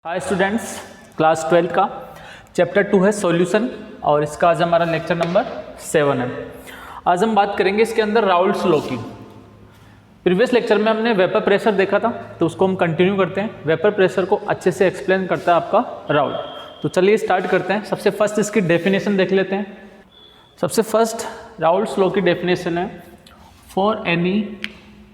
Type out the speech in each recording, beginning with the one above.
Hi students, class 12 का chapter 2 है solution और इसका आज हमारा लेक्चर नंबर 7 है। आज हम बात करेंगे इसके अंदर राउल्ट्स लॉ की। प्रीवियस लेक्चर में हमने वेपर प्रेशर देखा था, तो उसको हम कंटिन्यू करते हैं। वेपर प्रेशर को अच्छे से एक्सप्लेन करता है आपका राउल्ट। तो चलिए स्टार्ट करते हैं। सबसे फर्स्ट इसकी डेफिनेशन देख लेते हैं। सबसे फर्स्ट राउल्ट्स लॉ की डेफिनेशन है, for any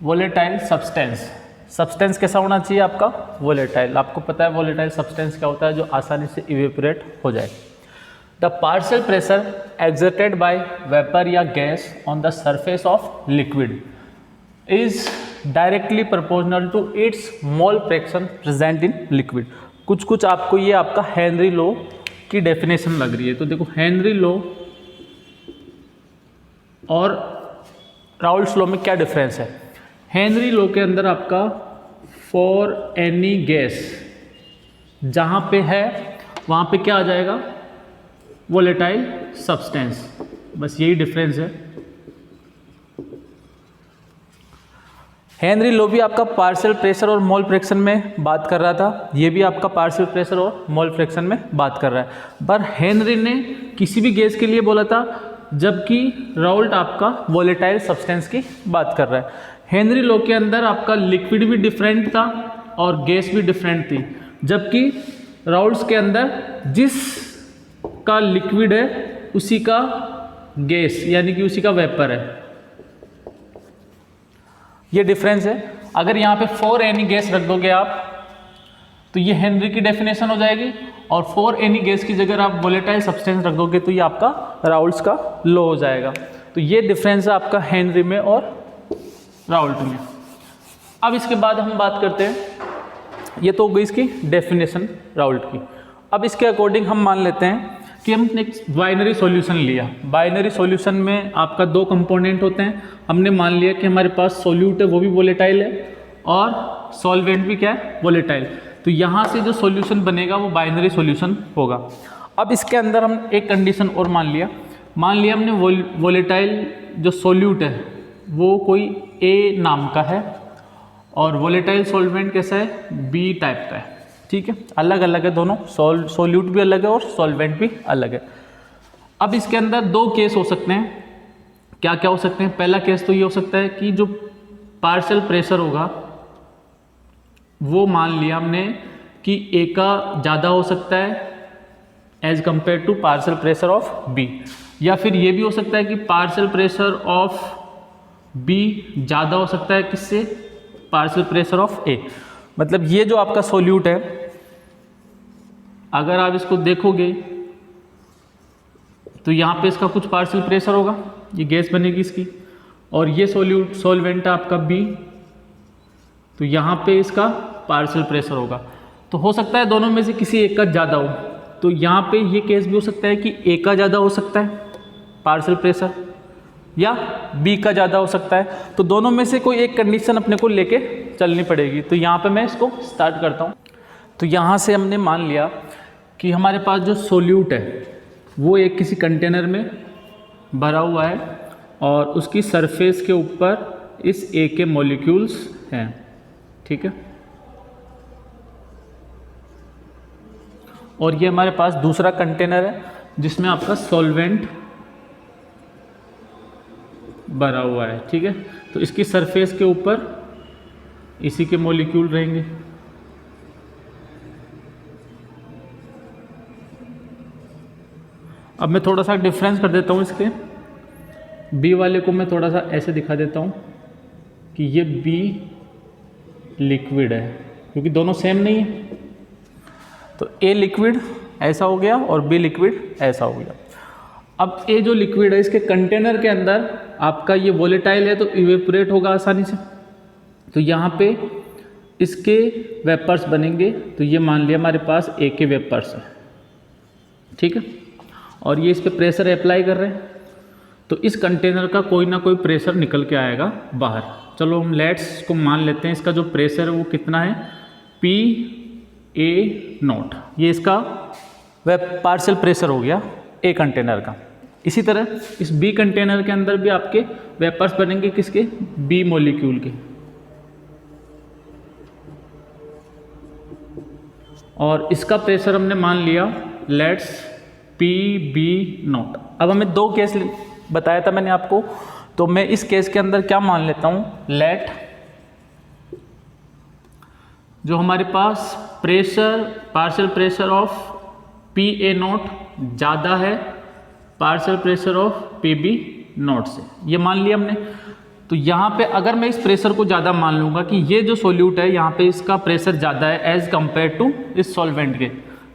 volatile substance. Substance कैसा होना चाहिए आपका? वोलेटाइल। आपको पता है वोलेटाइल सब्सटेंस क्या होता है? जो आसानी से इवेपोरेट हो जाए। The partial pressure exerted by vapour या gas on the surface of liquid is directly proportional to its mole fraction present in liquid. कुछ आपको ये आपका हेनरी लॉ की डेफिनेशन लग रही है। तो देखो, हेनरी लॉ और राउल्ट्स लॉ में क्या डिफरेंस है? हेनरी लॉ के अंदर आपका फॉर एनी गैस जहाँ पे है वहाँ पे क्या आ जाएगा? Volatile substance. बस यही डिफरेंस है। हेनरी लॉ भी आपका पार्शियल प्रेशर और मोल फ्रैक्शन में बात कर रहा था, ये भी आपका पार्शियल प्रेशर और मोल फ्रैक्शन में बात कर रहा है। पर हेनरी ने किसी भी गैस के लिए बोला था, जबकि राउल्ट आपका वोलेटाइल सब्सटेंस की बात कर रहा है। हेनरी लॉ के अंदर आपका लिक्विड भी डिफरेंट था और गैस भी डिफरेंट थी, जबकि राउल्ट्स के अंदर जिस का लिक्विड है उसी का गैस यानी कि उसी का वेपर है। ये डिफरेंस है। अगर यहाँ पे फॉर एनी गैस रख दोगे आप तो ये हेनरी की डेफिनेशन हो जाएगी, और फॉर एनी गैस की जगह आप वोलेटाइल सब्सटेंस रख दोगे तो ये आपका राउल्ट्स का लॉ हो जाएगा। तो ये डिफरेंस है आपका हेनरी में और राउल्ट में। अब इसके बाद हम बात करते हैं, ये तो हो गई इसकी डेफिनेशन राउल्ट की। अब इसके अकॉर्डिंग हम मान लेते हैं कि हमने एक बाइनरी सॉल्यूशन लिया। बाइनरी सॉल्यूशन में आपका दो कंपोनेंट होते हैं। हमने मान लिया कि हमारे पास सॉल्यूट है वो भी वोलेटाइल है और सॉल्वेंट भी क्या है? वोलेटाइल। तो यहाँ से जो सॉल्यूशन बनेगा वो बाइनरी सॉल्यूशन होगा। अब इसके अंदर हम एक कंडीशन और मान लिया हमने वोलेटाइल जो सॉल्यूट है वो कोई ए नाम का है और वोलेटाइल सॉल्वेंट कैसा है? बी टाइप का है। ठीक है, अलग अलग है दोनों, सॉल्यूट भी अलग है और सॉल्वेंट भी अलग है। अब इसके अंदर दो केस हो सकते हैं। क्या क्या हो सकते हैं? पहला केस तो ये हो सकता है कि जो पार्शियल प्रेशर होगा वो मान लिया हमने कि ए का ज़्यादा हो सकता है as compare to partial pressure of B, या फिर ये भी हो सकता है कि पार्शियल प्रेशर ऑफ बी ज़्यादा हो सकता है किससे? पार्शियल प्रेशर ऑफ ए। मतलब ये जो आपका सॉल्यूट है, अगर आप इसको देखोगे तो यहाँ पे इसका कुछ पार्शियल प्रेशर होगा, ये गैस बनेगी इसकी, और ये सॉल्वेंट है आपका बी, तो यहाँ पे इसका पार्शियल प्रेशर होगा। तो हो सकता है दोनों में से किसी एक का ज़्यादा हो। तो यहाँ पे ये केस भी हो सकता है कि ए का ज़्यादा हो सकता है पार्शियल प्रेशर, या बी का ज़्यादा हो सकता है। तो दोनों में से कोई एक कंडीशन अपने को लेके चलनी पड़ेगी। तो यहाँ पे मैं इसको स्टार्ट करता हूँ। तो यहाँ से हमने मान लिया कि हमारे पास जो सोल्यूट है वो एक किसी कंटेनर में भरा हुआ है और उसकी सरफेस के ऊपर इस ए के मॉलिक्यूल्स हैं। ठीक है, और ये हमारे पास दूसरा कंटेनर है जिसमें आपका सॉल्वेंट भरा हुआ है। ठीक है, तो इसकी सरफेस के ऊपर इसी के मॉलिक्यूल रहेंगे। अब मैं थोड़ा सा डिफरेंस कर देता हूँ इसके। बी वाले को मैं थोड़ा सा ऐसे दिखा देता हूँ कि ये बी लिक्विड है, क्योंकि दोनों सेम नहीं है। तो ए लिक्विड ऐसा हो गया और बी लिक्विड ऐसा हो गया। अब ए जो लिक्विड है इसके कंटेनर के अंदर आपका ये वोलेटाइल है तो इवेपोरेट होगा आसानी से। तो यहाँ पे इसके वेपर्स बनेंगे। तो ये मान लिया हमारे पास ए के वेपर्स है। ठीक है, और ये इस पे प्रेशर अप्लाई कर रहे हैं, तो इस कंटेनर का कोई ना कोई प्रेशर निकल के आएगा बाहर। चलो हम लेट्स को मान लेते हैं इसका जो प्रेशर है वो कितना है? P A not. ये इसका पार्शियल प्रेशर हो गया ए कंटेनर का। इसी तरह इस बी कंटेनर के अंदर भी आपके वेपर्स बनेंगे किसके? बी मॉलिक्यूल के। और इसका प्रेशर हमने मान लिया लेट्स पी बी नॉट। अब हमें दो केस बताया था मैंने आपको, तो मैं इस केस के अंदर क्या मान लेता हूँ, लेट जो हमारे पास pressure partial pressure of P A naught ज़्यादा है partial pressure of P B naught से, ये मान लिया हमने। तो यहाँ पे अगर मैं इस प्रेशर को ज़्यादा मान लूँगा कि ये जो सोल्यूट है यहाँ पे इसका प्रेशर ज़्यादा है एज़ कम्पेयर टू इस सॉल्वेंट के,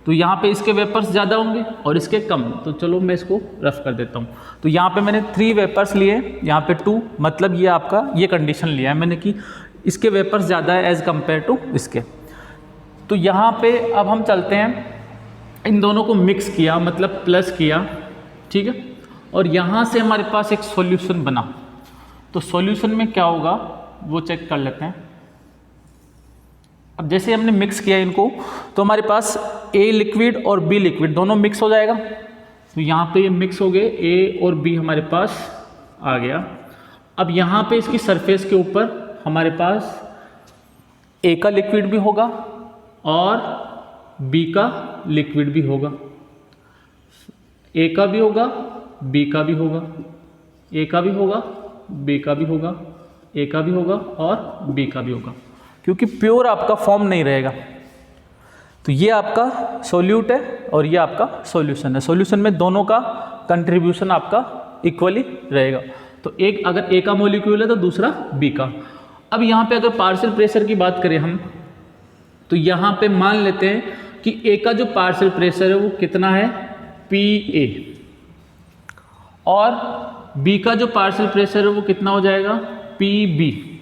तो यहाँ पे इसके वेपर्स ज़्यादा होंगे और इसके कम। तो चलो मैं इसको रफ कर देता हूँ। तो यहाँ पे मैंने 3 वेपर्स लिए, यहाँ पे 2, मतलब ये आपका ये कंडीशन लिया है मैंने कि इसके वेपर्स ज़्यादा है एज़ कम्पेयर टू इसके। तो यहाँ पे अब हम चलते हैं, इन दोनों को मिक्स किया मतलब प्लस किया, ठीक है, और यहाँ से हमारे पास एक सॉल्यूशन बना। तो सॉल्यूशन में क्या होगा वो चेक कर लेते हैं। अब जैसे हमने मिक्स किया इनको, तो हमारे पास ए लिक्विड और बी लिक्विड दोनों मिक्स हो जाएगा। तो यहाँ पे ये मिक्स हो गए, ए और बी हमारे पास आ गया। अब यहाँ पे इसकी सरफेस के ऊपर हमारे पास ए का लिक्विड भी होगा और बी का लिक्विड भी होगा, ए का भी होगा बी का भी होगा, ए का भी होगा बी का भी होगा, ए का भी होगा और बी का भी होगा, क्योंकि प्योर आपका फॉर्म नहीं रहेगा। तो ये आपका सोल्यूट है और ये आपका सॉल्यूशन है। सॉल्यूशन में दोनों का कंट्रीब्यूशन आपका इक्वली रहेगा। तो एक अगर ए का मॉलिक्यूल है तो दूसरा बी का। अब यहाँ पे अगर पार्शियल प्रेशर की बात करें हम, तो यहाँ पे मान लेते हैं कि ए का जो पार्शियल प्रेशर है वो कितना है, पी ए, और बी का जो पार्शियल प्रेशर है वो कितना हो जाएगा, पी बी।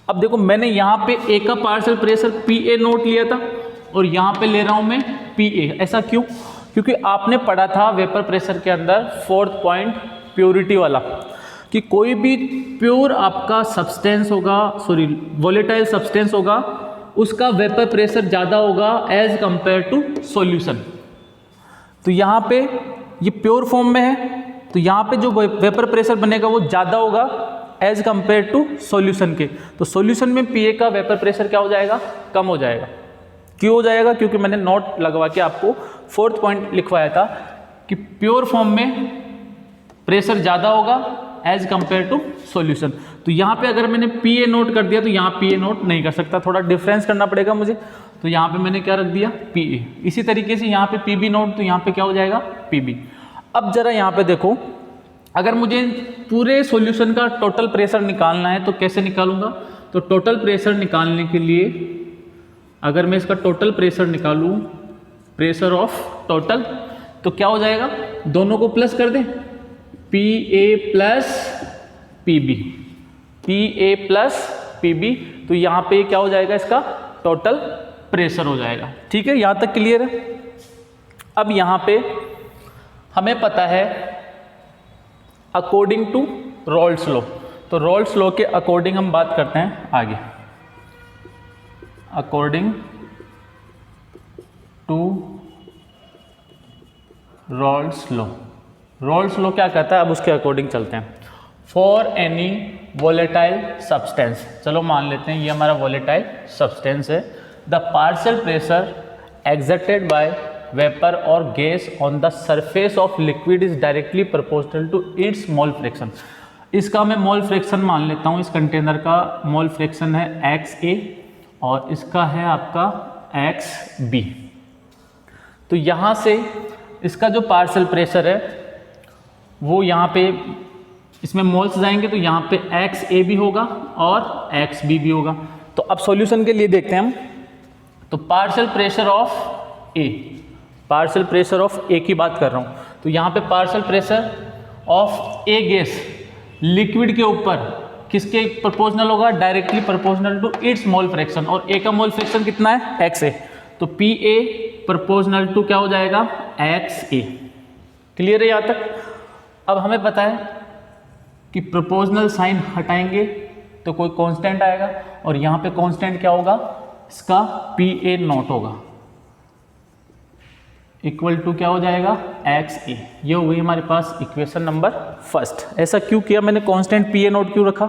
अब देखो मैंने यहाँ पे ए का partial pressure P A note लिया था और यहाँ पे ले रहा हूँ मैं पी ए। ऐसा क्यों? क्योंकि आपने पढ़ा था वेपर प्रेशर के अंदर 4th पॉइंट प्योरिटी वाला, कि कोई भी प्योर आपका सब्सटेंस होगा, सॉरी वोलेटाइल सब्सटेंस होगा, उसका वेपर प्रेशर ज़्यादा होगा एज कंपेयर टू सॉल्यूशन। तो यहाँ पे ये प्योर फॉर्म में है, तो यहाँ पे जो वेपर प्रेशर बनेगा वो ज़्यादा होगा एज कंपेयर टू सॉल्यूशन के। तो सॉल्यूशन में पीए का वेपर प्रेशर क्या हो जाएगा, कम हो जाएगा। क्यों हो जाएगा? क्योंकि मैंने नोट लगवा के आपको 4th पॉइंट लिखवाया था कि प्योर फॉर्म में प्रेशर ज़्यादा होगा एज कंपेयर टू सॉल्यूशन। तो यहाँ पे अगर मैंने पीए नोट कर दिया तो यहाँ पीए नोट नहीं कर सकता, थोड़ा डिफरेंस करना पड़ेगा मुझे। तो यहाँ पे मैंने क्या रख दिया, पीए। इसी तरीके से यहाँ पे पीबी नोट, तो यहाँ पे क्या हो जाएगा, पीबी। अब जरा यहाँ पे देखो, अगर मुझे पूरे सॉल्यूशन का टोटल प्रेशर निकालना है तो कैसे निकालूंगा? तो टोटल प्रेशर निकालने के लिए अगर मैं इसका टोटल प्रेशर निकालूं, प्रेशर ऑफ टोटल, तो क्या हो जाएगा, दोनों को प्लस कर दें, P A plus P B, P A plus P B. तो यहाँ पे क्या हो जाएगा, इसका टोटल प्रेशर हो जाएगा। ठीक है, यहाँ तक क्लियर है? अब यहाँ पे हमें पता है अकॉर्डिंग टू रॉल्स लॉ, तो रॉल्स लॉ के अकॉर्डिंग हम बात करते हैं आगे। According to Raoult's law, Raoult's law क्या कहता है, अब उसके अकॉर्डिंग चलते हैं। फॉर एनी वोलेटाइल सब्सटेंस, चलो मान लेते हैं ये हमारा वोलेटाइल सब्सटेंस है, the partial pressure exerted by vapour और gas on the surface of liquid is directly proportional to its mole fraction. इसका मैं मोल फ्रैक्शन मान लेता हूँ, इस कंटेनर का मोल फ्रैक्शन है XA और इसका है आपका XB। तो यहाँ से इसका जो पार्शियल प्रेशर है वो यहाँ पे इसमें मोल्स जाएंगे, तो यहाँ पे XA भी होगा और XB भी होगा। तो अब सॉल्यूशन के लिए देखते हैं हम, तो partial pressure of A, partial pressure of A की बात कर रहा हूँ, तो यहाँ पे partial pressure of A gas liquid के ऊपर किसके प्रोपोर्शनल होगा, directly proportional to its mole fraction, और ए का मोल फ्रैक्शन कितना है, XA। तो पी ए प्रोपोर्शनल टू क्या हो जाएगा, XA। क्लियर है यहाँ तक? अब हमें पता है कि प्रोपोर्शनल साइन हटाएंगे तो कोई कांस्टेंट आएगा, और यहाँ पे कांस्टेंट क्या होगा, इसका PA नॉट होगा, इक्वल टू क्या हो जाएगा, XA। ये हो गई हमारे पास इक्वेशन नंबर 1। ऐसा क्यों किया मैंने, कांस्टेंट PA नोट क्यों रखा?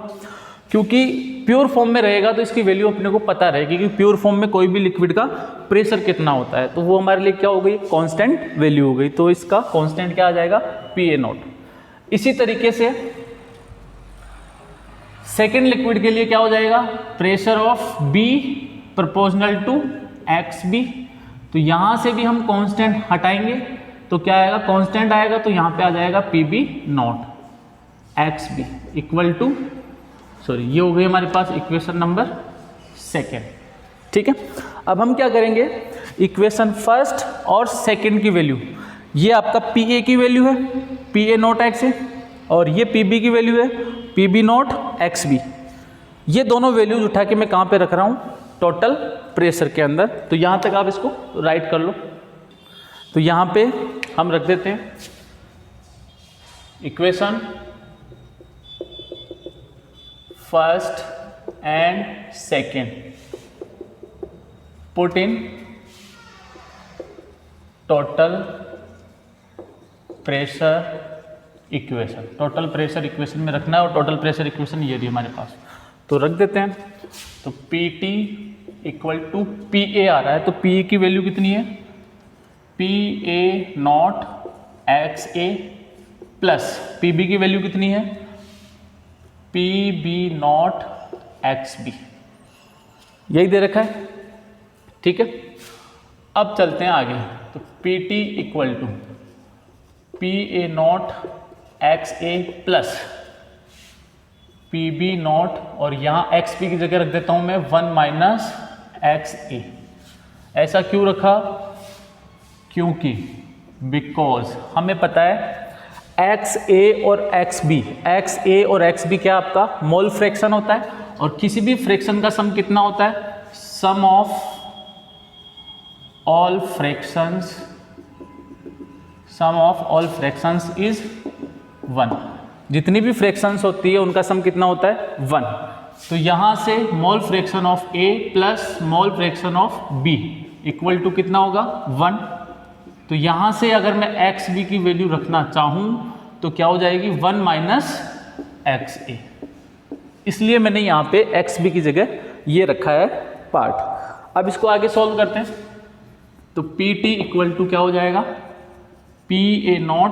क्योंकि प्योर फॉर्म में रहेगा तो इसकी वैल्यू अपने को पता रहेगी कि प्योर फॉर्म में कोई भी लिक्विड का प्रेशर कितना होता है, तो वो हमारे लिए क्या हो गई, कांस्टेंट वैल्यू हो गई। तो इसका कांस्टेंट क्या आ जाएगा, PA0। इसी तरीके से सेकेंड लिक्विड के लिए क्या हो जाएगा, pressure of B proportional to XB। तो यहां से भी हम कांस्टेंट हटाएंगे तो क्या आएगा, कांस्टेंट आएगा, तो यहां पे आ जाएगा PB0 XB equal to, sorry ये हो गई हमारे पास इक्वेशन नंबर सेकेंड। ठीक है, अब हम क्या करेंगे, इक्वेशन फर्स्ट और सेकेंड की वैल्यू, ये आपका PA की वैल्यू है, PA0 X है, और ये PB की वैल्यू है, PB0 XB। ये दोनों वैल्यूज उठा के मैं कहाँ पे रख रहा हूँ, टोटल प्रेशर के अंदर। तो यहाँ तक आप इसको राइट कर लो। तो यहाँ पे हम रख देते हैं equation first and second, put in total pressure equation. Total pressure equation में रखना है और टोटल प्रेशर इक्वेशन ये रही हमारे पास, तो रख देते हैं। तो PT इक्वल टू PA आ रहा है, तो PA की वैल्यू कितनी है, PA0 XA प्लस PB की वैल्यू कितनी है, PB0 XB, यही दे रखा है। ठीक है, अब चलते हैं आगे। तो PT equal to PA0 XA plus PB0, और यहाँ XB की जगह रख देता हूँ मैं 1 माइनस XA। ऐसा क्यों रखा, क्योंकि बिकॉज हमें पता है XA और XA और XB क्या आपका मोल फ्रैक्शन होता है, और किसी भी फ्रैक्शन का सम कितना होता है, सम ऑफ ऑल फ्रैक्शंस इज 1। जितनी भी फ्रैक्शंस होती है उनका सम कितना होता है, 1। तो यहां से mole fraction of A plus mole fraction of B equal to कितना होगा, 1। तो यहां से अगर मैं XB की वैल्यू रखना चाहूं तो क्या हो जाएगी, 1 माइनस XA। इसलिए मैंने यहाँ पे XB की जगह ये रखा है पार्ट। अब इसको आगे सॉल्व करते हैं। तो PT इक्वल टू क्या हो जाएगा, PA0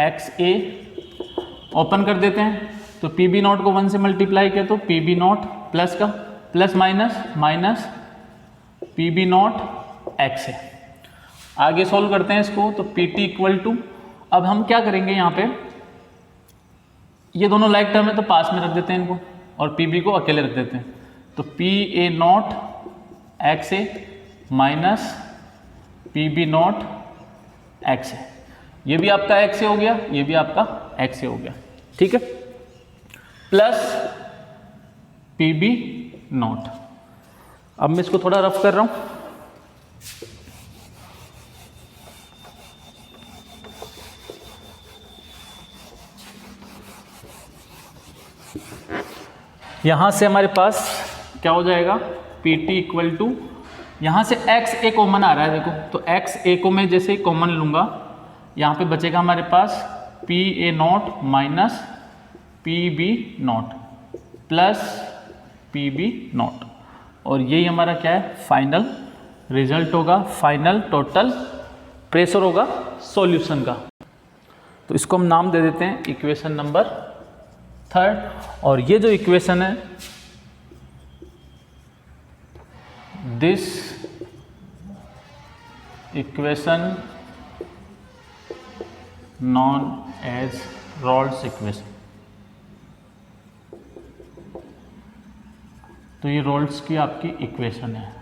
XA, ओपन कर देते हैं। तो PB0 को 1 से मल्टीप्लाई किया तो PB0 प्लस का प्लस माइनस PB0 XA। आगे सॉल्व करते हैं इसको। तो PT इक्वल टू, अब हम क्या करेंगे, यहाँ पे ये दोनों लाइक टर्म है तो पास में रख देते हैं इनको, और PB को अकेले रख देते हैं। तो PA0 XA minus PB0 XA, ये भी आपका XA हो गया, ये भी आपका XA हो गया। ठीक है, प्लस PB0। अब मैं इसको थोड़ा रफ कर रहा हूं। यहां से हमारे पास क्या हो जाएगा, PT इक्वल टू, यहां से XA कॉमन आ रहा है, देखो। तो XA को मैं जैसे ही कॉमन लूंगा, यहाँ पे बचेगा हमारे पास PA0 minus PB0 plus PB0, और यही हमारा क्या है, फाइनल रिजल्ट होगा, फाइनल टोटल प्रेशर होगा सॉल्यूशन का। तो इसको हम नाम दे देते हैं इक्वेशन नंबर 3। और ये जो इक्वेशन है, this equation known as Raoult's equation. तो ये रॉल्स की आपकी इक्वेशन है।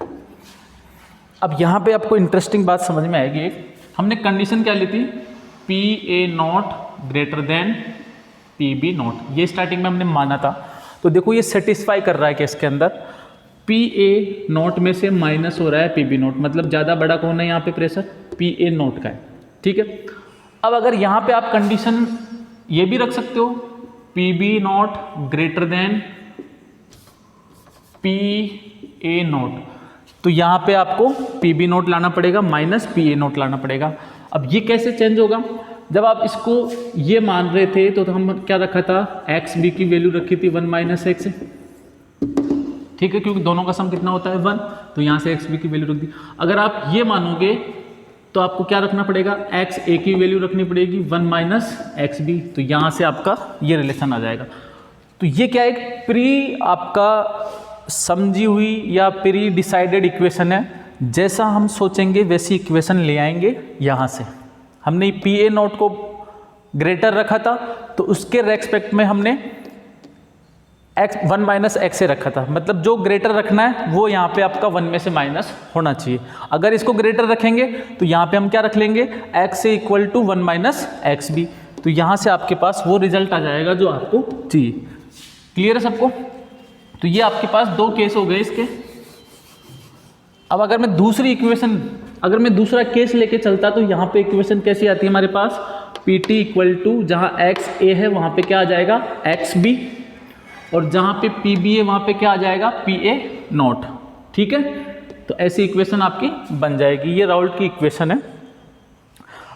अब यहाँ पे आपको इंटरेस्टिंग बात समझ में आएगी। हमने कंडीशन क्या ली थी, PA0 ग्रेटर देन PB0, ये स्टार्टिंग में हमने माना था। तो देखो ये सेटिस्फाई कर रहा है कि इसके अंदर PA0 में से माइनस हो रहा है PB0, मतलब ज़्यादा बड़ा कौन है यहाँ पे प्रेशर, PA0 का है। ठीक है, अब अगर यहाँ पे आप कंडीशन ये भी रख सकते हो, PB0 ग्रेटर देन PA0, तो यहाँ पे आपको PB0 लाना पड़ेगा माइनस PA0 लाना पड़ेगा। अब ये कैसे चेंज होगा, जब आप इसको ये मान रहे थे तो हम क्या रखा था, एक्स बी की वैल्यू रखी थी 1 माइनस एक्स, ठीक है, क्योंकि दोनों का सम कितना होता है 1, तो यहाँ से एक्स बी की वैल्यू रख दी। अगर आप ये मानोगे तो आपको क्या रखना पड़ेगा, एक्स ए की वैल्यू रखनी पड़ेगी 1 माइनस एक्स बी, तो यहाँ से आपका ये रिलेशन आ जाएगा। तो ये क्या एक प्री आपका समझी हुई या प्री डिसाइडेड इक्वेशन है, जैसा हम सोचेंगे वैसी इक्वेशन ले आएंगे। यहाँ से हमने पी ए नोट को ग्रेटर रखा था तो उसके रेस्पेक्ट में हमने एक्स 1 माइनस एक्स से रखा था, मतलब जो ग्रेटर रखना है वो यहाँ पे आपका 1 में से माइनस होना चाहिए। अगर इसको ग्रेटर रखेंगे तो यहाँ पे हम क्या रख लेंगे, एक्स से equal to 1 minus X B, तो यहाँ से आपके पास वो रिजल्ट आ जाएगा जो आपको चाहिए। क्लियर है सबको? तो ये आपके पास दो केस हो गए इसके। अब अगर मैं दूसरा केस लेके चलता तो यहाँ पे इक्वेशन कैसी आती है हमारे पास, पी टी इक्वल टू जहाँ एक्स ए है वहाँ पे क्या आ जाएगा, एक्स बी, और जहाँ पे पी बी है वहाँ पे क्या आ जाएगा, पी ए नॉट। ठीक है, तो ऐसी इक्वेशन आपकी बन जाएगी। ये राउल्ट की इक्वेशन है।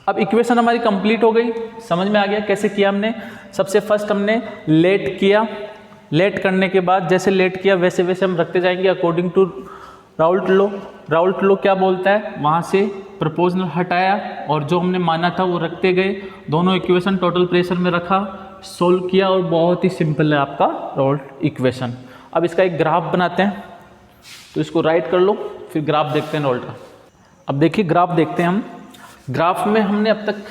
अब इक्वेशन हमारी कंप्लीट हो गई, समझ में आ गया कैसे किया हमने। सबसे फर्स्ट हमने लेट किया, लेट करने के बाद जैसे लेट किया वैसे वैसे हम रखते जाएंगे according to Raoult law. Raoult law क्या बोलता है, वहाँ से प्रोपोर्शनल हटाया और जो हमने माना था वो रखते गए, दोनों इक्वेशन टोटल प्रेशर में रखा, सोल्व किया, और बहुत ही सिंपल है आपका राउल्ट इक्वेशन। अब इसका एक ग्राफ बनाते हैं, तो इसको राइट कर लो, फिर ग्राफ देखते हैं राउल्ट का। अब देखिए ग्राफ देखते हैं हम। ग्राफ में हमने अब तक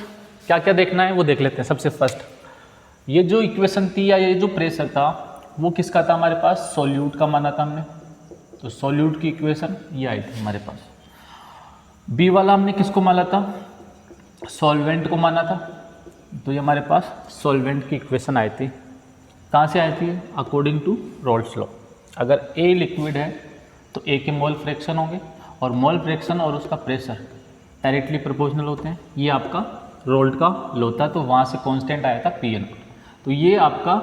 क्या क्या देखना है वो देख लेते हैं। सबसे फर्स्ट ये जो इक्वेशन थी या ये जो प्रेशर था वो किसका था, हमारे पास सॉल्यूट का माना था हमने, तो सॉल्यूट की इक्वेशन ये आई थी हमारे पास। बी वाला हमने किसको माना था, सॉल्वेंट को माना था, तो ये हमारे पास सॉल्वेंट की इक्वेशन आई थी। कहाँ से आई थी, अकॉर्डिंग टू राउल्ट्स लॉ। अगर ए लिक्विड है तो ए के मोल फ्रैक्शन होंगे, और मोल फ्रैक्शन और उसका प्रेशर डायरेक्टली प्रोपोर्शनल होते हैं। ये आपका राउल्ट का लॉ था, तो वहाँ से कांस्टेंट आया था पी एन। तो ये आपका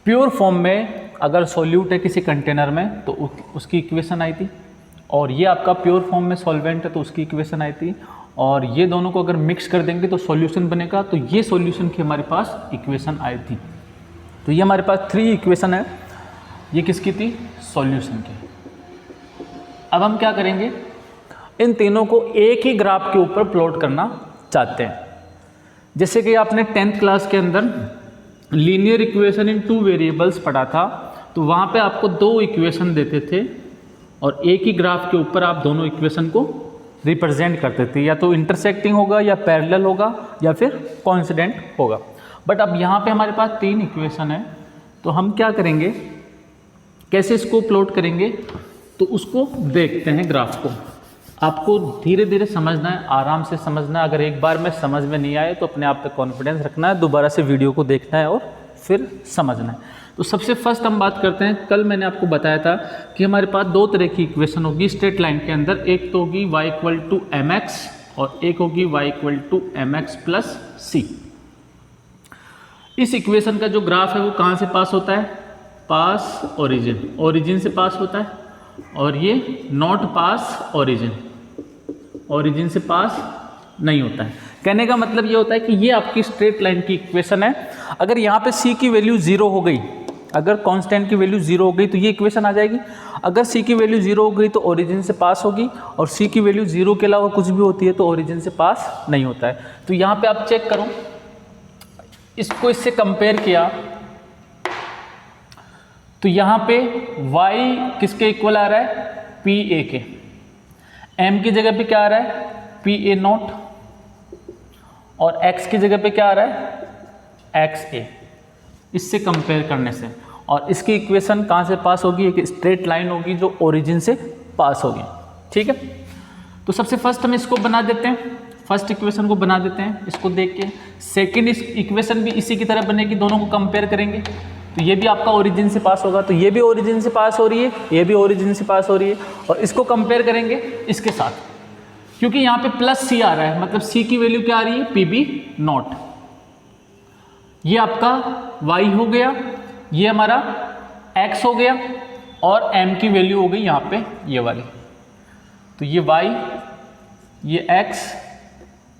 प्योर फॉर्म में अगर सॉल्यूट है किसी कंटेनर में तो उसकी इक्वेशन आई थी, और ये आपका प्योर फॉर्म में सॉल्वेंट है तो उसकी इक्वेशन आई थी, और ये दोनों को अगर मिक्स कर देंगे तो सॉल्यूशन बनेगा। तो ये सॉल्यूशन की हमारे पास इक्वेशन आई थी। तो ये हमारे पास 3 इक्वेशन है, ये किसकी थी, सॉल्यूशन की। अब हम क्या करेंगे, इन तीनों को एक ही ग्राफ के ऊपर प्लॉट करना चाहते हैं। जैसे कि आपने 10th क्लास के अंदर लीनियर इक्वेशन इन 2 वेरिएबल्स पढ़ा था, तो वहाँ पे आपको 2 इक्वेशन देते थे और एक ही ग्राफ के ऊपर आप दोनों इक्वेशन को रिप्रेजेंट करते थे, या तो इंटरसेक्टिंग होगा या पैरेलल होगा या फिर कोइंसिडेंट होगा। बट अब यहाँ पे हमारे पास 3 इक्वेशन है, तो हम क्या करेंगे, कैसे इसको प्लॉट करेंगे, तो उसको देखते हैं ग्राफ को। आपको धीरे धीरे समझना है, आराम से समझना है। अगर एक बार में समझ में नहीं आए तो अपने आप पे कॉन्फिडेंस रखना है, दोबारा से वीडियो को देखना है और फिर समझना है। तो सबसे फर्स्ट हम बात करते हैं, कल मैंने आपको बताया था कि हमारे पास 2 तरह की इक्वेशन होगी स्ट्रेट लाइन के अंदर। एक तो होगी y equal to m x और एक होगी y equal to m x plus c. इस इक्वेशन का जो ग्राफ है वो कहाँ से पास होता है, पास ओरिजिन, ओरिजिन से पास होता है, और ये नॉट पास ओरिजिन, ओरिजिन से पास नहीं होता है। कहने का मतलब ये होता है कि ये आपकी स्ट्रेट लाइन की इक्वेशन है। अगर यहाँ पे c की वैल्यू 0 हो गई, अगर कांस्टेंट की वैल्यू 0 हो गई तो ये इक्वेशन आ जाएगी। अगर c की वैल्यू 0 हो गई तो ओरिजिन से पास होगी, और c की वैल्यू 0 के अलावा कुछ भी होती है तो ओरिजिन से पास नहीं होता है। तो यहाँ पे आप चेक करो, इसको इससे कंपेयर किया तो यहाँ पे y किसके इक्वल आ रहा है, पी ए के, m की जगह पे क्या आ रहा है, पी ए नॉट, और x की जगह पे क्या आ रहा है, एक्स ए। इससे कंपेयर करने से, और इसकी इक्वेशन कहाँ से पास होगी, एक स्ट्रेट लाइन होगी जो ओरिजिन से पास होगी। ठीक है, तो सबसे फर्स्ट हम इसको बना देते हैं, फर्स्ट इक्वेशन को बना देते हैं इसको देख के। सेकेंड इक्वेशन भी इसी की तरह बनेगी, दोनों को कंपेयर करेंगे तो ये भी आपका ओरिजिन से पास होगा, तो ये भी ओरिजिन से पास हो रही है, ये भी ओरिजिन से पास हो रही है, और इसको कंपेयर करेंगे इसके साथ, क्योंकि यहाँ पे प्लस सी आ रहा है, मतलब सी की वैल्यू क्या आ रही है, पी बी नॉट। ये आपका y हो गया, ये हमारा x हो गया, और m की वैल्यू हो गई यहाँ पे ये वाली, तो ये y, ये x,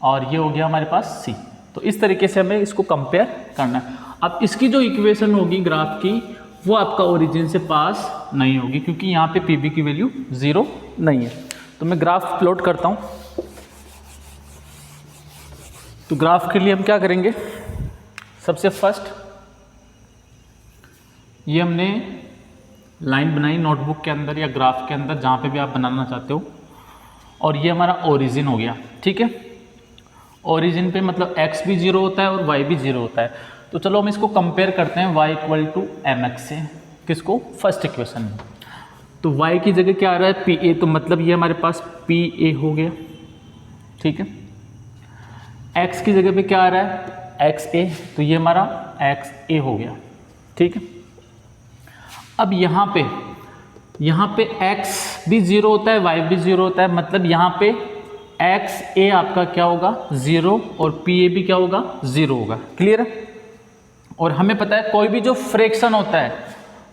और ये हो गया हमारे पास c। तो इस तरीके से हमें इसको कंपेयर करना है। अब इसकी जो इक्वेशन होगी ग्राफ की वो आपका ओरिजिन से पास नहीं होगी, क्योंकि यहाँ पे पी बी की वैल्यू 0 नहीं है। तो मैं ग्राफ प्लॉट करता हूँ। तो ग्राफ के लिए हम क्या करेंगे, सबसे फर्स्ट ये हमने लाइन बनाई नोटबुक के अंदर या ग्राफ के अंदर, जहाँ पे भी आप बनाना चाहते हो, और ये हमारा ओरिजिन हो गया। ठीक है, ओरिजिन पे मतलब x भी 0 होता है और y भी 0 होता है। तो चलो हम इसको कंपेयर करते हैं y इक्वल टू mx से। किसको, फर्स्ट इक्वेशन में। तो y की जगह क्या आ रहा है, pa, तो मतलब ये हमारे पास pa हो गया। ठीक है, x की जगह पे क्या आ रहा है, xa, तो ये हमारा xa हो गया। ठीक है, अब यहाँ पे x भी 0 होता है, y भी 0 होता है, मतलब यहाँ पे xa आपका क्या होगा, 0, और pa भी क्या होगा, 0 होगा। क्लियर है। और हमें पता है कोई भी जो फ्रैक्शन होता है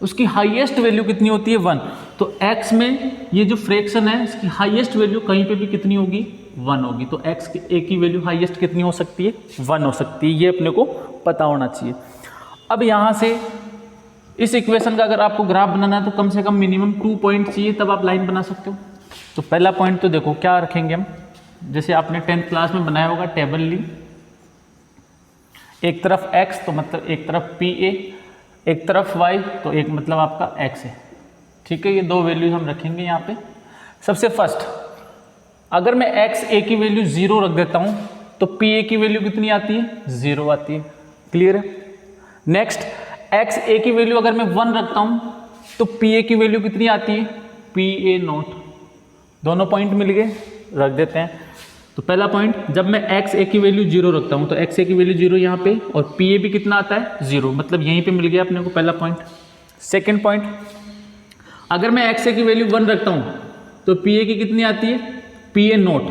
उसकी हाईएस्ट वैल्यू कितनी होती है, 1। तो x में ये जो फ्रैक्शन है इसकी हाईएस्ट वैल्यू कहीं पे भी कितनी होगी, 1 होगी। तो a की वैल्यू हाईएस्ट कितनी हो सकती है, 1 हो सकती है। ये अपने को पता होना चाहिए। अब यहाँ से इस इक्वेशन का अगर आपको ग्राफ बनाना है तो कम से कम मिनिमम 2 पॉइंट चाहिए, तब आप लाइन बना सकते हो। तो पहला पॉइंट तो देखो क्या रखेंगे हम, जैसे आपने 10th क्लास में बनाया होगा टेबल ली, एक तरफ x तो मतलब एक तरफ pa, एक तरफ y तो एक मतलब आपका x है। ठीक है, ये दो वैल्यूज हम रखेंगे यहाँ पे। सबसे फर्स्ट अगर मैं xa की वैल्यू 0 रख देता हूँ तो pa की वैल्यू कितनी आती है, 0 आती है। क्लियर है। नेक्स्ट xa की वैल्यू अगर मैं 1 रखता हूँ तो pa की वैल्यू कितनी आती है, pa0। दोनों पॉइंट मिल गए, रख देते हैं। तो पहला पॉइंट, जब मैं xa की वैल्यू 0 रखता हूँ तो xa की वैल्यू 0 यहाँ पे, और pa भी कितना आता है, 0, मतलब यहीं पे मिल गया अपने को पहला पॉइंट। सेकंड पॉइंट, अगर मैं xa की वैल्यू 1 रखता हूँ तो pa की कितनी आती है, pa0,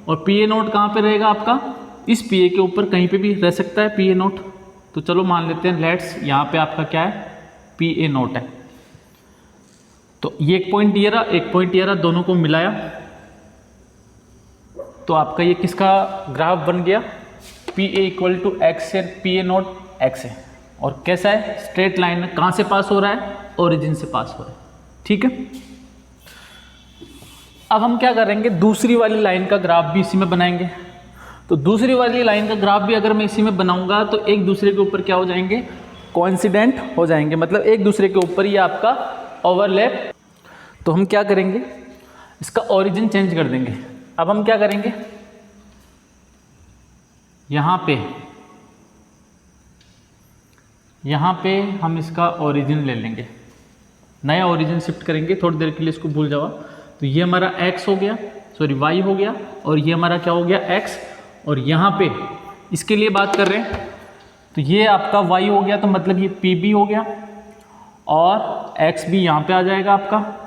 और pa0 कहाँ पे रहेगा आपका, इस pa के ऊपर कहीं पे भी रह सकता है pa0। तो चलो मान लेते हैं, लेट्स यहाँ पे आपका क्या है, pa0 है। तो ये एक पॉइंट ये रहा, एक पॉइंट ये रहा, दोनों को मिलाया तो आपका ये किसका ग्राफ बन गया, pa इक्वल टू x है, pa0 x है। और कैसा है, स्ट्रेट लाइन में, कहाँ से पास हो रहा है, ओरिजिन से पास हो रहा है। ठीक है, अब हम क्या करेंगे, दूसरी वाली लाइन का ग्राफ भी इसी में बनाएंगे। तो दूसरी वाली लाइन का ग्राफ भी अगर मैं इसी में बनाऊंगा तो एक दूसरे के ऊपर क्या हो जाएंगे, कोइंसिडेंट हो जाएंगे, मतलब एक दूसरे के ऊपर ये आपका ओवरलैप। तो हम क्या करेंगे, इसका ओरिजिन चेंज कर देंगे। अब हम क्या करेंगे, यहाँ पे हम इसका ओरिजिन ले लेंगे, नया ओरिजिन शिफ्ट करेंगे। थोड़ी देर के लिए इसको भूल जाओ। तो ये हमारा x हो गया, सॉरी y हो गया, और ये हमारा क्या हो गया, x। और यहाँ पे इसके लिए बात कर रहे हैं तो ये आपका y हो गया, तो मतलब ये pb हो गया, और x भी यहाँ पे आ जाएगा आपका,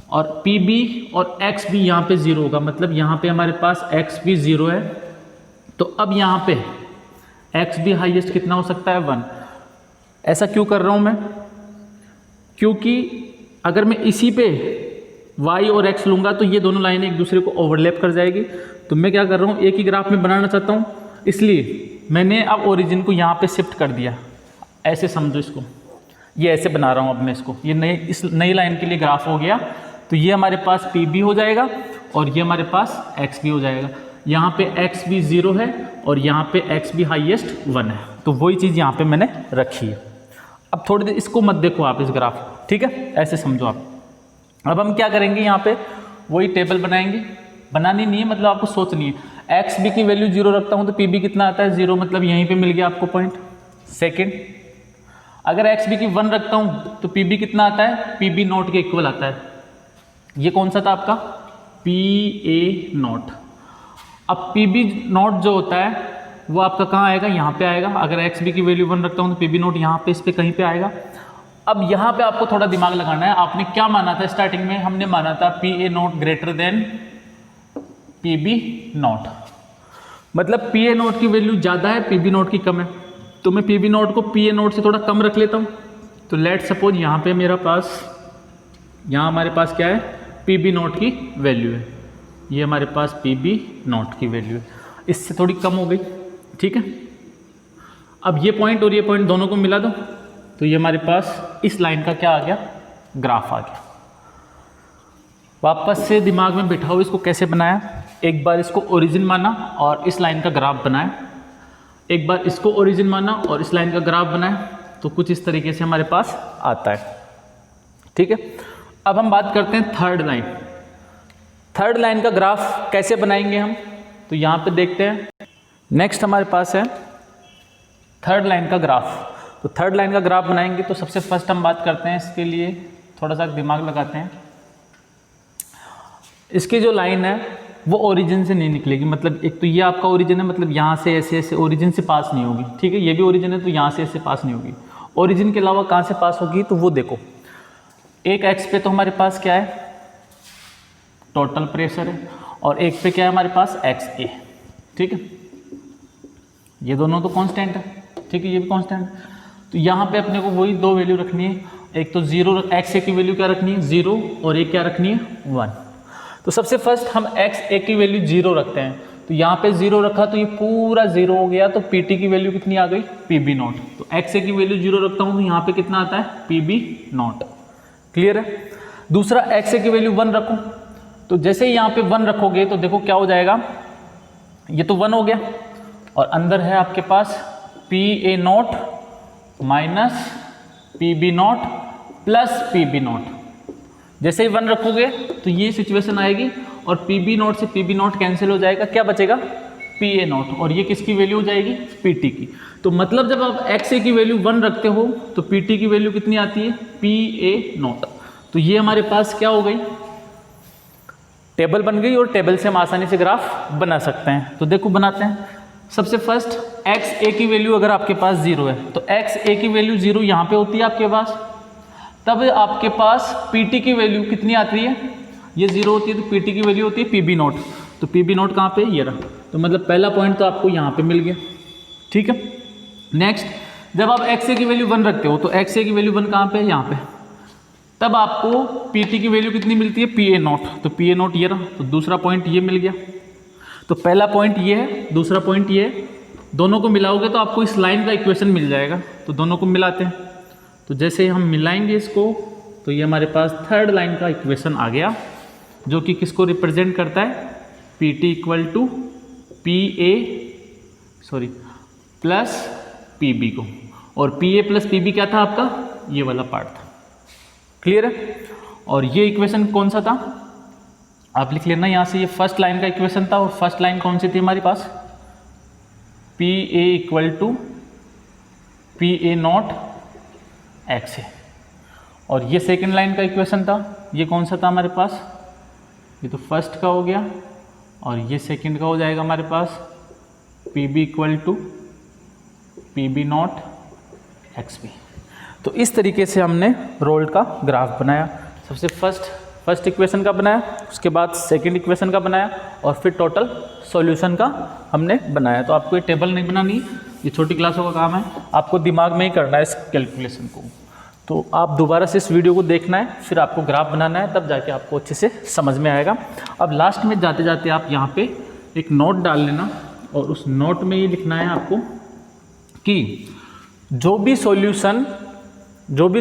और pb और x भी यहाँ पे 0 होगा, मतलब यहाँ पे हमारे पास x भी 0 है। तो अब यहाँ पे x भी हाईएस्ट कितना हो सकता है, 1। ऐसा क्यों कर रहा हूँ मैं, क्योंकि अगर मैं इसी पे y और x लूँगा तो ये दोनों लाइनें एक दूसरे को ओवरलैप कर जाएगी। तो मैं क्या कर रहा हूँ, एक ही ग्राफ में बनाना चाहता हूँ, इसलिए मैंने अब ओरिजिन को यहाँ पे शिफ्ट कर दिया। ऐसे समझो इसको, ये ऐसे बना रहा हूँ अब मैं इसको, ये इस नई लाइन के लिए ग्राफ हो गया। तो ये हमारे पास pb हो जाएगा और ये हमारे पास x भी हो जाएगा। यहाँ पे x भी 0 है और यहाँ पे x भी हाईएस्ट 1 है। तो वही चीज़ यहाँ पे मैंने रखी है। अब थोड़ी देर इसको मत देखो आप इस ग्राफ को, ठीक है, ऐसे समझो आप। अब हम क्या करेंगे, यहाँ पे वही टेबल बनाएंगे, बनानी नहीं है, मतलब आपको सोचनी है। एक्स बी की वैल्यू 0 रखता हूँ तो पी बी कितना आता है, 0, मतलब यहीं पे मिल गया आपको पॉइंट। सेकंड, अगर एक्स बी की 1 रखता हूँ तो पी बी कितना आता है, पी बी नोट के इक्वल आता है। ये कौन सा था आपका, पी ए नोट। अब पी बी नोट जो होता है वो आपका कहाँ आएगा, यहाँ पे आएगा। अगर एक्स बी की वैल्यू 1 रखता हूँ तो पी बी नोट यहाँ पे इस पे कहीं पे आएगा। अब यहाँ पे आपको थोड़ा दिमाग लगाना है। आपने क्या माना था स्टार्टिंग में, हमने माना था P A naught greater than P B naught, मतलब पी ए नोट की वैल्यू ज़्यादा है, पी बी नोट की कम है। तो मैं पी बी नोट को पी ए नोट से थोड़ा कम रख लेता हूँ। तो लेट सपोज यहाँ पे मेरा पास, यहाँ हमारे पास क्या है, पी बी नोट की वैल्यू है, ये हमारे पास पी बी नोट की वैल्यू है, इससे थोड़ी कम हो गई, ठीक है। अब ये पॉइंट और ये पॉइंट दोनों को मिला दो, तो ये हमारे पास इस लाइन का क्या आ गया, ग्राफ आ गया। वापस से दिमाग में बिठाओ इसको कैसे बनाया। एक बार इसको ओरिजिन माना और इस लाइन का ग्राफ बनाया, एक बार इसको ओरिजिन माना और इस लाइन का ग्राफ बनाया, तो कुछ इस तरीके से हमारे पास आता है। ठीक है, अब हम बात करते हैं थर्ड लाइन। थर्ड लाइन का ग्राफ कैसे बनाएंगे हम, तो यहाँ पे देखते हैं। नेक्स्ट हमारे पास है थर्ड लाइन का ग्राफ। तो थर्ड लाइन का ग्राफ बनाएंगे तो सबसे फर्स्ट हम बात करते हैं, इसके लिए थोड़ा सा दिमाग लगाते हैं। इसकी जो लाइन है वो ओरिजिन से नहीं निकलेगी, मतलब एक तो ये आपका ओरिजिन है, मतलब यहाँ से ऐसे ऐसे ओरिजिन से पास नहीं होगी। ठीक है, ये भी ओरिजिन है तो यहाँ से ऐसे पास नहीं होगी। ओरिजिन के अलावा कहाँ से पास होगी, तो वो देखो, एक एक्स पे तो हमारे पास क्या है, टोटल प्रेशर है, और एक पे क्या है हमारे पास, एक्स ए। ठीक है, ये दोनों तो कांस्टेंट है। ठीक है, ये भी कांस्टेंट है। तो यहाँ पे अपने को वही दो वैल्यू रखनी है, एक तो जीरो, एक्स ए की वैल्यू क्या रखनी है, जीरो, और एक क्या रखनी है, 1। तो सबसे फर्स्ट हम एक्स ए की वैल्यू जीरो रखते हैं। तो यहाँ पे जीरो रखा तो ये पूरा जीरो हो गया, तो पी टी की वैल्यू कितनी आ गई, पी बी नॉट। तो एक्स ए की वैल्यू जीरो रखता हूँ तो यहाँ पे कितना आता है, पी बी नॉट। क्लियर है। दूसरा एक्स ए की वैल्यू 1 रखो, तो जैसे ही यहाँ पे 1 रखोगे तो देखो क्या हो जाएगा, ये तो 1 हो गया, और अंदर है आपके पास P A naught minus P B naught plus P B naught. जैसे ही 1 रखोगे तो ये सिचुएशन आएगी, और पी बी नॉट से पी बी नॉट कैंसिल हो जाएगा, क्या बचेगा, पी ए नॉट, और ये किसकी वैल्यू हो जाएगी, पी टी की। तो मतलब जब आप एक्स ए की वैल्यू 1 रखते हो तो पी टी की वैल्यू कितनी आती है, पी ए नॉट। तो ये हमारे पास क्या हो गई, टेबल बन गई, और टेबल से हम आसानी से ग्राफ बना सकते हैं। तो देखो बनाते हैं। सबसे फर्स्ट एक्स ए की वैल्यू अगर आपके पास 0 है, तो एक्स ए की वैल्यू 0 यहाँ पे होती है आपके पास, तब आपके पास पी टी की वैल्यू कितनी आती है, ये 0 होती है, तो पी टी की वैल्यू होती है पी बी नॉट। तो पी बी नॉट कहाँ पे, ये रहा। तो मतलब पहला पॉइंट तो आपको यहाँ पे मिल गया। ठीक है, नेक्स्ट, जब आप एक्स ए की वैल्यू 1 रखते हो तो एक्स ए की वैल्यू 1 कहाँ पे है, यहाँ पे, तब आपको पी टी की वैल्यू कितनी मिलती है, पी ए नॉट। तो पी ए नॉट ये रहा, तो दूसरा पॉइंट ये मिल गया। तो पहला पॉइंट ये है, दूसरा पॉइंट ये है, दोनों को मिलाओगे तो आपको इस लाइन का इक्वेशन मिल जाएगा। तो दोनों को मिलाते हैं, तो जैसे हम मिलाएंगे इसको, तो ये हमारे पास थर्ड लाइन का इक्वेशन आ गया, जो कि किसको रिप्रेजेंट करता है, P T equal to P A plus P B को, और P A plus P B क्या था आपका, ये वाला पार्ट था। क्लियर है। और ये इक्वेशन कौन सा था, आप लिख लेना यहाँ से, ये फर्स्ट लाइन का इक्वेशन था, और फर्स्ट लाइन कौन सी थी हमारे पास, P A equal to P A naught x है। और ये सेकेंड लाइन का इक्वेशन था, ये कौन सा था हमारे पास, ये तो फर्स्ट का हो गया, और ये सेकेंड का हो जाएगा हमारे पास, P B equal to P B naught x B. तो इस तरीके से हमने रोल्ड का ग्राफ बनाया। सबसे फर्स्ट इक्वेशन का बनाया, उसके बाद सेकंड इक्वेशन का बनाया, और फिर टोटल सॉल्यूशन का हमने बनाया। तो आपको ये टेबल नहीं बनानी, ये छोटी क्लासों का काम है, आपको दिमाग में ही करना है इस कैलकुलेशन को। तो आप दोबारा से इस वीडियो को देखना है, फिर आपको ग्राफ बनाना है, तब जाके आपको अच्छे से समझ में आएगा। अब लास्ट में जाते जाते आप यहाँ पे एक नोट डाल लेना, और उस नोट में ये लिखना है आपको कि जो भी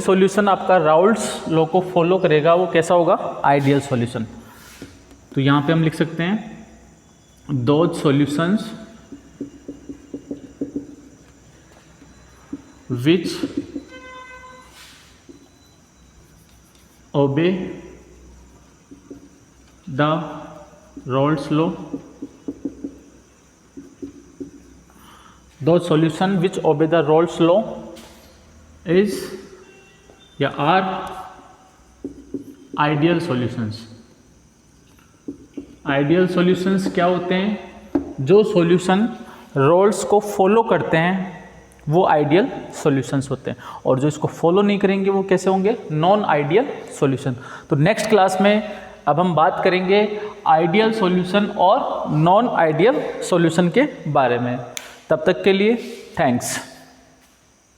सॉल्यूशन आपका राउल्ट्स लॉ को फॉलो करेगा वो कैसा होगा, आइडियल सॉल्यूशन। तो यहाँ पे हम लिख सकते हैं, those solutions which obey the Raoult's law, those solutions which obey the Raoult's law is या are ideal solutions। Ideal solutions क्या होते हैं, जो सॉल्यूशन रोल्स को फॉलो करते हैं वो आइडियल सॉल्यूशंस होते हैं, और जो इसको फॉलो नहीं करेंगे वो कैसे होंगे, नॉन आइडियल सॉल्यूशन। तो नेक्स्ट क्लास में अब हम बात करेंगे आइडियल सॉल्यूशन और नॉन आइडियल सॉल्यूशन के बारे में। तब तक के लिए थैंक्स।